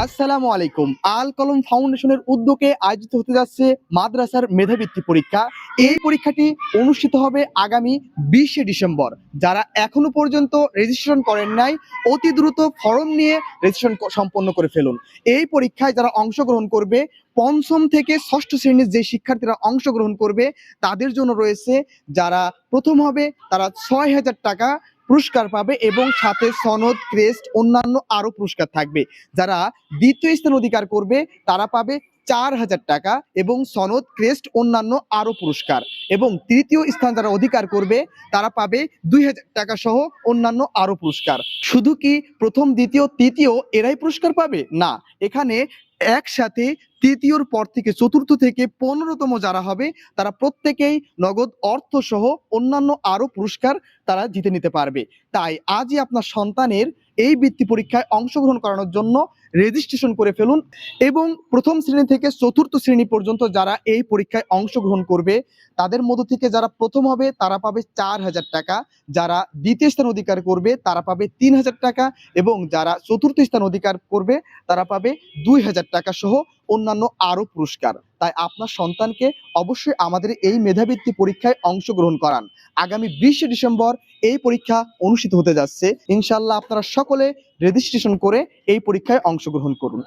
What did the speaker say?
আসসালামু আলাইকুম। আল কলম ফাউন্ডেশনের উদ্যোগে আয়োজিত হতে যাচ্ছে মাদ্রাসার মেধাবৃত্তি পরীক্ষা। এই পরীক্ষাটি অনুষ্ঠিত হবে আগামী 20শে ডিসেম্বর। যারা এখনো পর্যন্ত রেজিস্ট্রেশন করেন নাই, অতি দ্রুত ফর্ম নিয়ে রেজিস্ট্রেশন সম্পন্ন করে ফেলুন। এই পরীক্ষায় যারা অংশগ্রহণ করবে, পঞ্চম থেকে ষষ্ঠ শ্রেণীর যে শিক্ষার্থীরা অংশগ্রহণ করবে তাদের জন্য রয়েছে, যারা প্রথম হবে তারা ৬,০০০ টাকা পুরস্কার পাবে এবং সাথে সনদ, ক্রেস্ট, অন্যান্য আরো পুরস্কার থাকবে। যারা দ্বিতীয় স্থান অধিকার করবে তারা পাবে ৪,০০০ টাকা এবং সনদ, ক্রেস্ট, অন্যান্য আরো পুরস্কার। এবং তৃতীয় স্থান যারা অধিকার করবে তারা পাবে ২,০০০ টাকা সহ অন্যান্য আরো পুরস্কার। শুধু কি প্রথম, দ্বিতীয়, তৃতীয় এরাই পুরস্কার পাবে? না, এখানে একসাথে তৃতীয়র পর থেকে চতুর্থ থেকে ১৫তম যারা হবে তারা প্রত্যেকেই নগদ অর্থ সহ অন্যান্য আরো পুরস্কার তারা জিতে নিতে পারবে। তাই আজই আপনার সন্তানের এই বৃত্তি পরীক্ষায় অংশগ্রহণ করানোর জন্য রেজিস্ট্রেশন করে ফেলুন। এবং প্রথম শ্রেণী থেকে চতুর্থ শ্রেণী পর্যন্ত যারা এই পরীক্ষায় অংশগ্রহণ করবে তাদের মধ্য থেকে যারা প্রথম হবে তারা পাবে ৪,০০০ টাকা, যারা দ্বিতীয় স্থান অধিকার করবে তারা পাবে ৩,০০০ টাকা এবং যারা চতুর্থ স্থান অধিকার করবে তারা পাবে ২,০০০ টাকা সহ অন্যান্য আরো পুরস্কার। তাই আপনার সন্তানকে অবশ্যই আমাদের এই মেধাবৃত্তি পরীক্ষায় অংশগ্রহণ করান। আগামী 20শে ডিসেম্বর এই পরীক্ষা অনুষ্ঠিত হতে যাচ্ছে। ইনশাআল্লাহ আপনারা সকলে রেজিস্ট্রেশন করে এই পরীক্ষায় অংশগ্রহণ করুন।